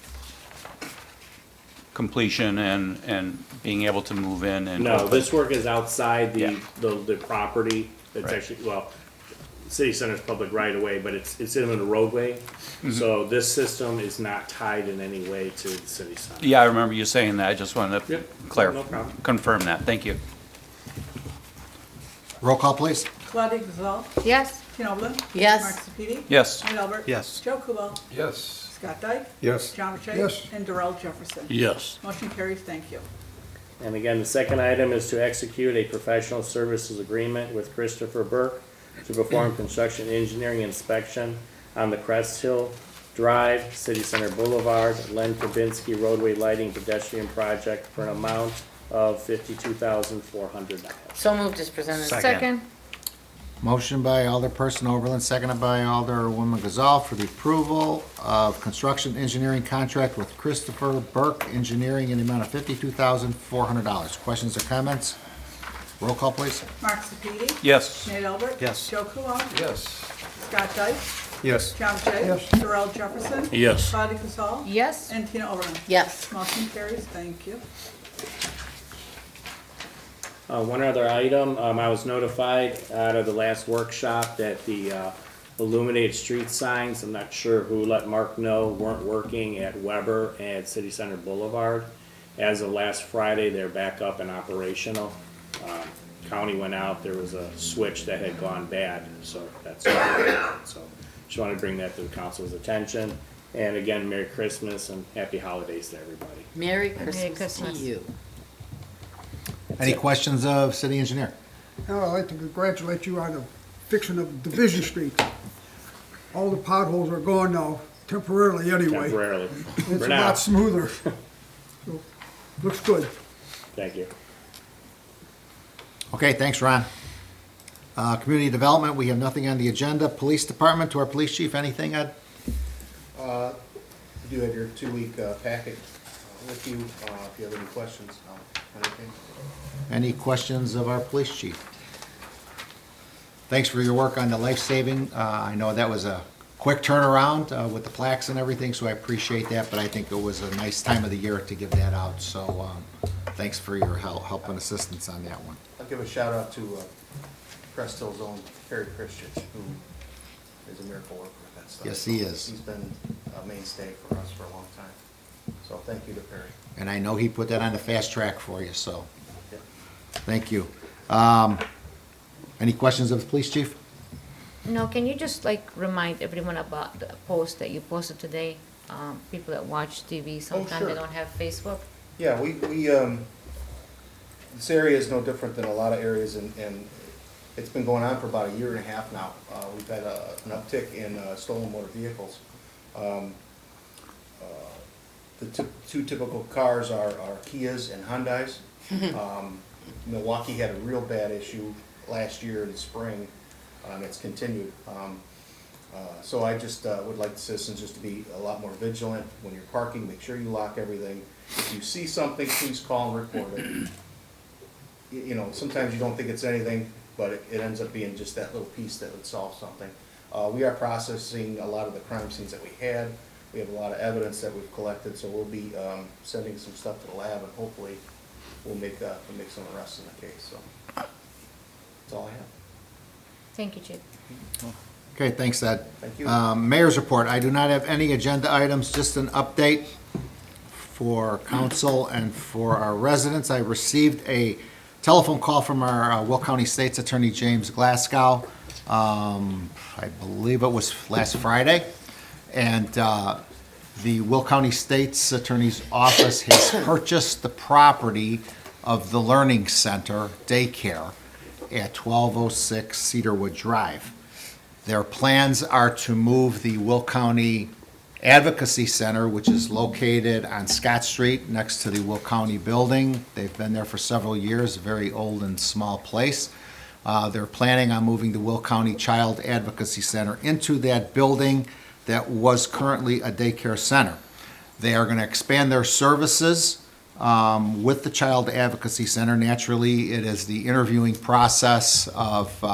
Speaker 1: completion and being able to move in and.
Speaker 17: No, this work is outside
Speaker 1: Yeah.
Speaker 17: the property. It's
Speaker 1: Right.
Speaker 17: actually, city center's public right of way, but it's in the roadway. So this system is not tied in any way to the city center.
Speaker 1: Yeah, I remember you saying that. I just wanted to
Speaker 17: No
Speaker 1: clarify,
Speaker 17: problem.
Speaker 1: confirm that. Thank you.
Speaker 3: Roll call, please.
Speaker 4: Claudia Gazal,
Speaker 9: Yes.
Speaker 4: Tina Oberlin.
Speaker 8: Yes.
Speaker 4: Mark Sepiti.
Speaker 1: Yes.
Speaker 4: Wade Albert.
Speaker 13: Yes.
Speaker 4: Joe Kubal,
Speaker 10: Yes.
Speaker 4: Scott Dyke.
Speaker 10: Yes.
Speaker 4: John Rashay.
Speaker 11: Yes.
Speaker 4: And Darrell Jefferson.
Speaker 12: Yes.
Speaker 4: Motion carries, thank you.
Speaker 17: And again, the second item is to execute a professional services agreement with Christopher Burke to perform construction engineering inspection on the Crest Hill Drive, City Center Boulevard, Len Kabinski Roadway Lighting Pedestrian Project for an amount of $52,400.
Speaker 8: So moved as presented.
Speaker 13: Second.
Speaker 3: Motion by Alderperson Oberlin, seconded by Alderwoman Gazal for the approval of construction engineering contract with Christopher Burke Engineering in the amount of $52,400. Questions or comments? Roll call, please.
Speaker 4: Mark Sepiti.
Speaker 1: Yes.
Speaker 4: Wade Albert.
Speaker 13: Yes.
Speaker 4: Joe Kubal,
Speaker 10: Yes.
Speaker 4: Scott Dyke.
Speaker 10: Yes.
Speaker 4: John Rashay.
Speaker 11: Yes.
Speaker 4: Darrell Jefferson.
Speaker 12: Yes.
Speaker 4: Claudia Gazal.
Speaker 9: Yes.
Speaker 4: And Tina Oberlin.
Speaker 8: Yes.
Speaker 4: Motion carries, thank you.
Speaker 17: One other item, I was notified out of the last workshop that the illuminated street signs, I'm not sure who let Mark know, weren't working at Weber and City Center Boulevard. As of last Friday, they're back up and operational. County went out, there was a switch that had gone bad, so that's so just wanted to bring that to the council's attention. And again, Merry Christmas and Happy Holidays to everybody.
Speaker 8: Merry Christmas to
Speaker 9: Christmas.
Speaker 8: you.
Speaker 3: Any questions of city engineer?
Speaker 11: Now, I'd like to congratulate you on the fixing of Division Street. All the potholes are gone now, temporarily anyway.
Speaker 17: Temporarily.
Speaker 11: It's
Speaker 17: For
Speaker 11: a
Speaker 17: now.
Speaker 11: lot smoother. So, looks good.
Speaker 17: Thank you.
Speaker 3: Okay, thanks, Ron. Community development, we have nothing on the agenda. Police department, to our police chief, anything, Ed?
Speaker 6: You do have your 2-week packet with you. If you have any questions, anything.
Speaker 3: Any questions of our police chief? Thanks for your work on the life-saving. I know that was a quick turnaround with the plaques and everything, so I appreciate that, but I think it was a nice time of the year to give that out, so thanks for your help and assistance on that one.
Speaker 6: I'll give a shout out to Crest Hill's own Perry Christian, who is a miracle worker with that stuff.
Speaker 3: Yes, he is.
Speaker 6: He's been a mainstay for us for a long time. So thank you to Perry.
Speaker 3: And I know he put that on the fast track for you, so
Speaker 6: Yep.
Speaker 3: thank you. Any questions of the police chief?
Speaker 9: No, can you just remind everyone about the post that you posted today? People that watch TV, sometimes they
Speaker 6: sure.
Speaker 9: don't have Facebook.
Speaker 6: Yeah, we this area is no different than a lot of areas, and it's been going on for about a year and a half now. We've had an uptick in stolen motor vehicles. The two typical cars are Kias and Hyundais. Milwaukee had a real bad issue last year in the spring, and it's continued. So I just would like the citizens just to be a lot more vigilant when you're parking. Make sure you lock everything. If you see something, please call and report it. You know, sometimes you don't think it's anything, but it ends up being just that little piece that would solve something. We are processing a lot of the crime scenes that we had. We have a lot of evidence that we've collected, so we'll be sending some stuff to the lab, and hopefully we'll make some arrests in the case. So that's all I have.
Speaker 9: Thank you, Chief.
Speaker 3: Okay, thanks, Ed.
Speaker 6: Thank you.
Speaker 3: Mayor's report. I do not have any agenda items, just an update for council and for our residents. I received a telephone call from our Will County State's Attorney James Glasgow. I believe it was last Friday. And the Will County State's Attorney's Office has purchased the property of the Learning Center daycare at 1206 Cedarwood Drive. Their plans are to move the Will County Advocacy Center, which is located on Scott Street next to the Will County building. They've been there for several years, a very old and small place. They're planning on moving the Will County Child Advocacy Center into that building that was currently a daycare center. They are going to expand their services with the Child Advocacy Center. Naturally, it is the interviewing process of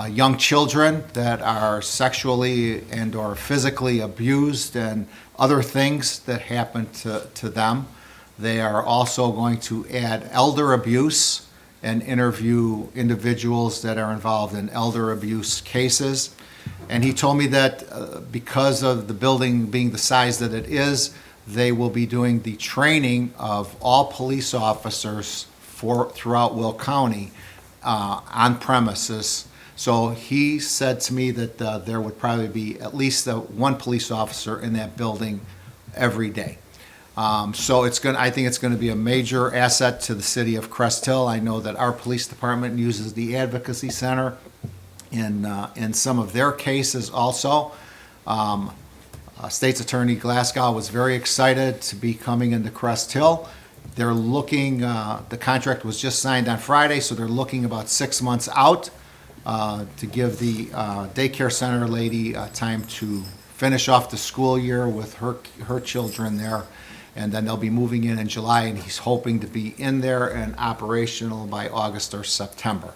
Speaker 3: young children that are sexually and or physically abused and other things that happen to them. They are also going to add elder abuse and interview individuals that are involved in elder abuse cases. And he told me that because of the building being the size that it is, they will be doing the training of all police officers throughout Will County on premises. So he said to me that there would probably be at least one police officer in that building every day. So I think it's going to be a major asset to the city of Crest Hill. I know that our police department uses the Advocacy Center in some of their cases also. State's Attorney Glasgow was very excited to be coming into Crest Hill. They're looking, the contract was just signed on Friday, so they're looking about 6 months out to give the daycare center lady time to finish off the school year with her children there. And then they'll be moving in July, and he's hoping to be in there and operational by August or September.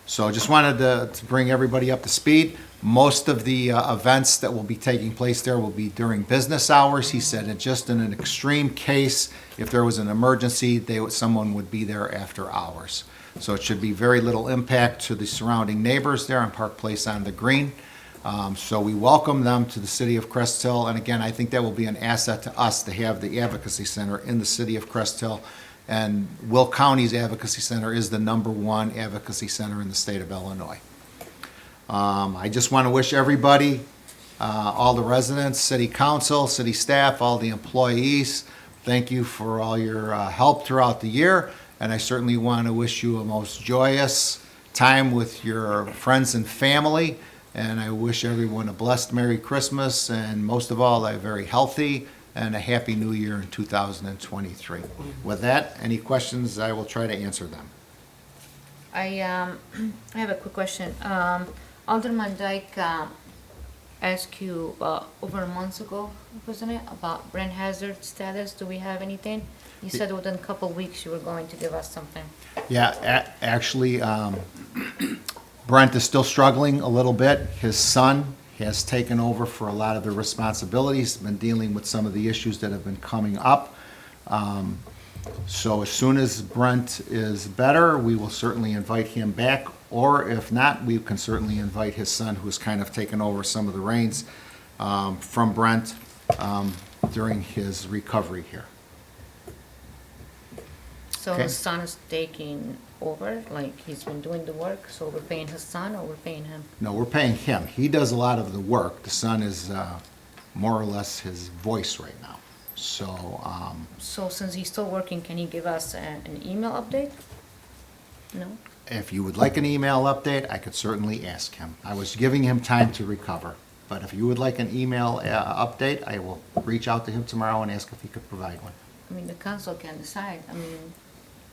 Speaker 3: So just wanted to bring everybody up to speed. Most of the events that will be taking place there will be during business hours. He said that just in an extreme case, if there was an emergency, someone would be there after hours. So it should be very little impact to the surrounding neighbors there on Park Place on the Green. So we welcome them to the city of Crest Hill. And again, I think that will be an asset to us to have the Advocacy Center in the city of Crest Hill. And Will County's Advocacy Center is the #1 advocacy center in the state of Illinois. I just want to wish everybody, all the residents, city council, city staff, all the employees, thank you for all your help throughout the year. And I certainly want to wish you a most joyous time with your friends and family. And I wish everyone a blessed Merry Christmas, and most of all, a very healthy and a Happy New Year in 2023. With that, any questions, I will try to answer them.
Speaker 9: I have a quick question. Alderman Dyke asked you over a month ago, wasn't it, about brand hazard status? Do we have anything? You said within a couple of weeks you were going to give us something.
Speaker 3: Yeah, actually, Brent is still struggling a little bit. His son has taken over for a lot of the responsibilities, been dealing with some of the issues that have been coming up. So as soon as Brent is better, we will certainly invite him back, or if not, we can certainly invite his son, who's kind of taken over some of the reins from Brent during his recovery here.
Speaker 9: So
Speaker 3: Okay.
Speaker 9: his son is taking over, like he's been doing the work, so we're paying his son or we're paying him?
Speaker 3: No, we're paying him. He does a lot of the work. The son is more or less his voice right now. So,
Speaker 9: So since he's still working, can he give us an email update? No?
Speaker 3: if you would like an email update, I could certainly ask him. I was giving him time to recover, But if you would like an email update, I will reach out to him tomorrow and ask if he could provide one.
Speaker 9: I mean, the council can decide. I mean,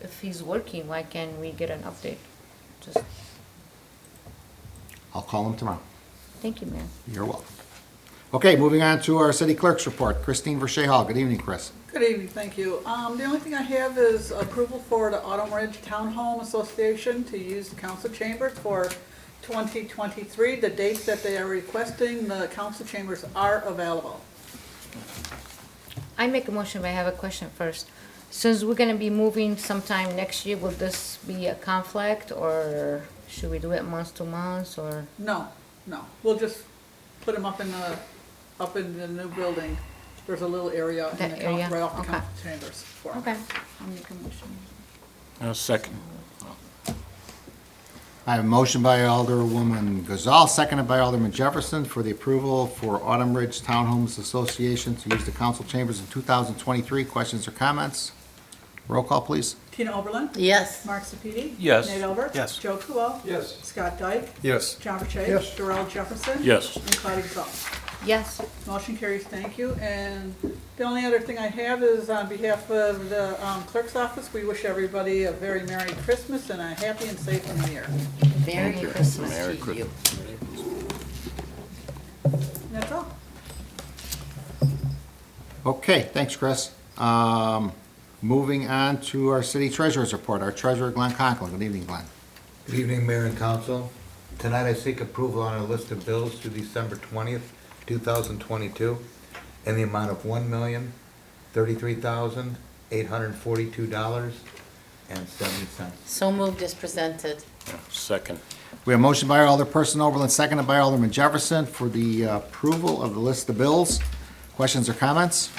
Speaker 9: if he's working, why can't we get an update? Just,
Speaker 3: I'll call him tomorrow.
Speaker 9: thank you, man.
Speaker 3: You're welcome. Okay, moving on to our city clerk's report. Christine Verche Hall. Good evening, Chris.
Speaker 4: Good evening, thank you. The only thing I have is approval for the Autumn Ridge Townhome Association to use the council chambers for 2023. The dates that they are requesting, the council chambers are available.
Speaker 9: I make a motion, but I have a question first. Since we're gonna be moving sometime next year, will this be a conflict, or should we do it month to month, or?
Speaker 4: No, we'll just put them up in the new building. There's a little area in
Speaker 9: That
Speaker 4: the
Speaker 9: area?
Speaker 4: right off the
Speaker 9: Okay.
Speaker 4: council chambers for 'em.
Speaker 9: Okay. I'll make a motion.
Speaker 12: Second.
Speaker 3: I have a motion by Alderwoman Gazal, seconded by Alderman Jefferson for the approval for Autumn Ridge Townhomes Association to use the council chambers in 2023. Questions or comments? Roll call, please.
Speaker 4: Tina Oberlin.
Speaker 8: Yes.
Speaker 4: Mark Sepiti.
Speaker 1: Yes.
Speaker 4: Nate Albert.
Speaker 14: Yes.
Speaker 4: Joe Kubal.
Speaker 14: Yes.
Speaker 4: Scott Dyke.
Speaker 14: Yes.
Speaker 4: John Burchett.
Speaker 11: Yes.
Speaker 4: Darrell Jefferson.
Speaker 12: Yes.
Speaker 4: And Claudia Gazal.
Speaker 9: Yes.
Speaker 4: Motion carries, thank you. And the only other thing I have is on behalf of the clerk's office, we wish everybody a very Merry Christmas and a happy and safe New Year.
Speaker 8: Merry Christmas
Speaker 12: Merry
Speaker 8: to you.
Speaker 4: And that's all.
Speaker 3: Okay, thanks, Chris. Moving on to our city treasurer's report. Our treasurer, Glenn Conklin. Good evening, Glenn.
Speaker 18: Good evening, Mayor and Council. Tonight I seek approval on a list of bills through December 20th, 2022, in the amount of $1,033,842.70.
Speaker 8: So moved as presented.
Speaker 12: Second.
Speaker 3: We have a motion by Alderperson Oberlin, seconded by Alderman Jefferson for the approval of the list of bills. Questions or comments?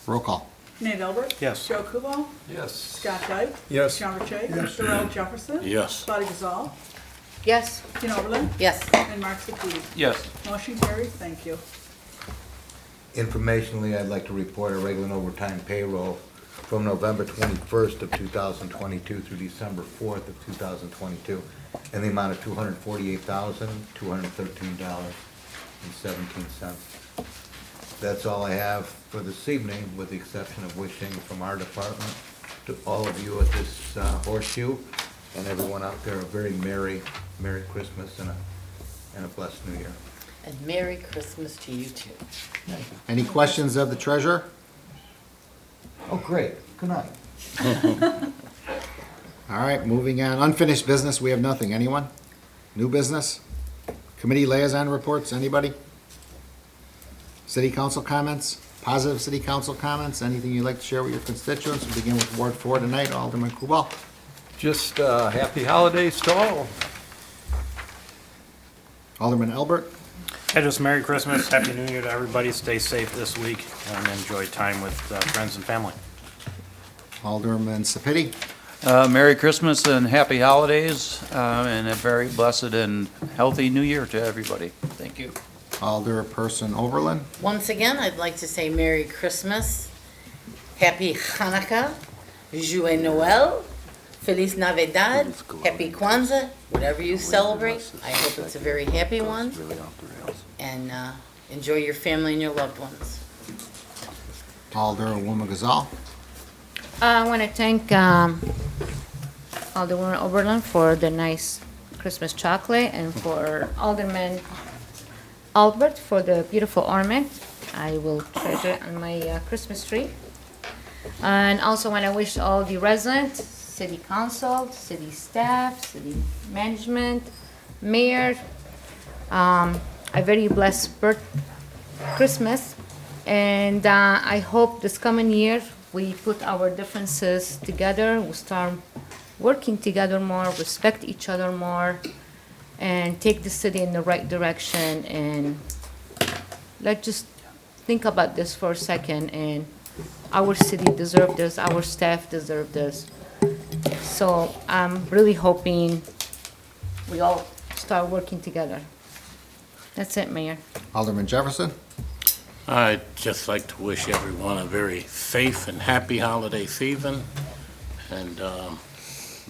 Speaker 3: Roll call.
Speaker 4: Nate Albert.
Speaker 14: Yes.
Speaker 4: Joe Kubal.
Speaker 14: Yes.
Speaker 4: Scott Dyke.
Speaker 14: Yes.
Speaker 4: John Burchett.
Speaker 11: Yes.
Speaker 4: Darrell Jefferson.
Speaker 12: Yes.
Speaker 4: Claudia Gazal.
Speaker 9: Yes.
Speaker 4: Tina Oberlin.
Speaker 8: Yes.
Speaker 4: And Mark Sepiti.
Speaker 1: Yes.
Speaker 4: Motion carries, thank you.
Speaker 18: Informationally, I'd like to report a regular and overtime payroll from November 21st of 2022 through December 4th of 2022 in the amount of $248,213.17. That's all I have for this evening, with the exception of wishing from our department to all of you at this horseshoe and everyone out there a very Merry Christmas and a blessed New Year.
Speaker 8: And Merry Christmas to you too.
Speaker 3: Any questions of the treasurer?
Speaker 18: Oh, great. Good night.
Speaker 3: All right, moving on. Unfinished business, we have nothing. Anyone? New business? Committee liaison reports, anybody? City council comments? Positive city council comments? Anything you'd like to share with your constituents? We'll begin with Ward 4 tonight. Alderman Kubal.
Speaker 15: Just happy holidays to all.
Speaker 3: Alderman Albert.
Speaker 13: Hey, just Merry Christmas, Happy New Year to everybody. Stay safe this week and enjoy time with friends and family.
Speaker 3: Alderman Sepiti.
Speaker 1: Merry Christmas and happy holidays, and a very blessed and healthy new year to everybody. Thank you.
Speaker 3: Alderperson Oberlin.
Speaker 8: Once again, I'd like to say Merry Christmas, Happy Hanukkah, Joyeux Noel, Feliz Navidad, Happy Kwanzaa, whatever you celebrate. I hope it's a very happy one. And enjoy your family and your loved ones.
Speaker 3: Alderwoman Gazal.
Speaker 9: I want to thank Alderwoman Oberlin for the nice Christmas chocolate, and for Alderman Albert for the beautiful ornament. I will treasure it on my Christmas tree. And also want to wish all the residents, city council, city staff, city management, mayor, a very blessed Christmas. And I hope this coming year we put our differences together, we start working together more, respect each other more, and take the city in the right direction. And let's just think about this for a second. And our city deserves this, our staff deserve this. So I'm really hoping we all start working together. That's it, Mayor.
Speaker 3: Alderman Jefferson.
Speaker 12: I'd just like to wish everyone a very safe and happy holiday season, and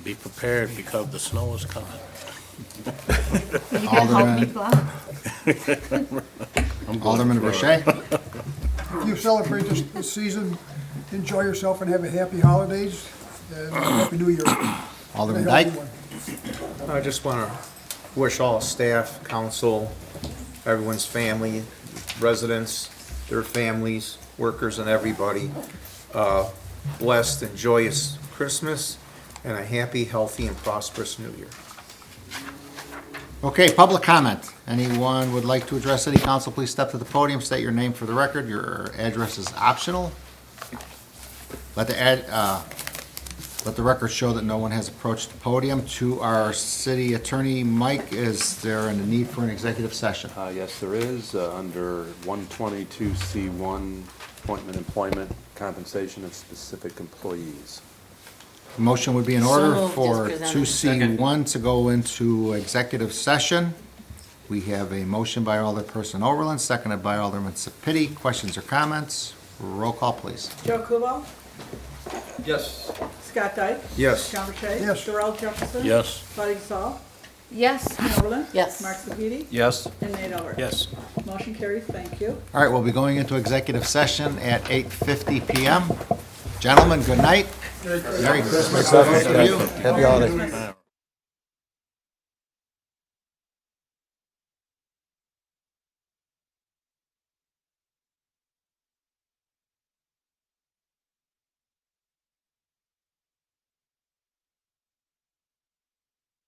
Speaker 12: be prepared because the snow is coming.
Speaker 9: You can help me
Speaker 3: Alderman.
Speaker 9: plan.
Speaker 3: Alderman Verche?
Speaker 11: If you celebrate this season, enjoy yourself and have a happy holidays and happy New Year.
Speaker 3: Alderman
Speaker 11: And a
Speaker 3: Dyke?
Speaker 11: healthy one.
Speaker 10: I just want to wish all staff, council, everyone's family, residents, their families, workers, and everybody blessed and joyous Christmas and a happy, healthy, and prosperous New Year.
Speaker 3: Okay, public comment. Anyone would like to address city council, please step to the podium, state your name for the record. Your address is optional. Let the record show that no one has approached the podium. To our city attorney, Mike, is there a need for an executive session?
Speaker 15: Yes, there is, under 122C1, appointment, employment, compensation of specific employees.
Speaker 3: Motion would be in
Speaker 8: So
Speaker 3: order
Speaker 8: moved,
Speaker 3: for
Speaker 8: as presented.
Speaker 3: 2C1 to go into executive session. We have a motion by Alderperson Overland, seconded by Alderman Sapiti. Questions or comments? Roll call, please.
Speaker 4: Joe Kubal,
Speaker 16: Yes.
Speaker 4: Scott Dyke.
Speaker 10: Yes.
Speaker 4: John Burchett.
Speaker 11: Yes.
Speaker 4: Darrell Jefferson.
Speaker 12: Yes.
Speaker 4: Buddy Saul.
Speaker 9: Yes.
Speaker 4: Overland.
Speaker 8: Yes.
Speaker 4: Mark Sepiti.
Speaker 1: Yes.
Speaker 4: And Nate Albert.
Speaker 12: Yes.
Speaker 4: Motion carries. Thank you.
Speaker 3: All right, we'll be going into executive session at 8:50 PM. Gentlemen, good night. Merry Christmas to both of you.
Speaker 4: Happy holidays.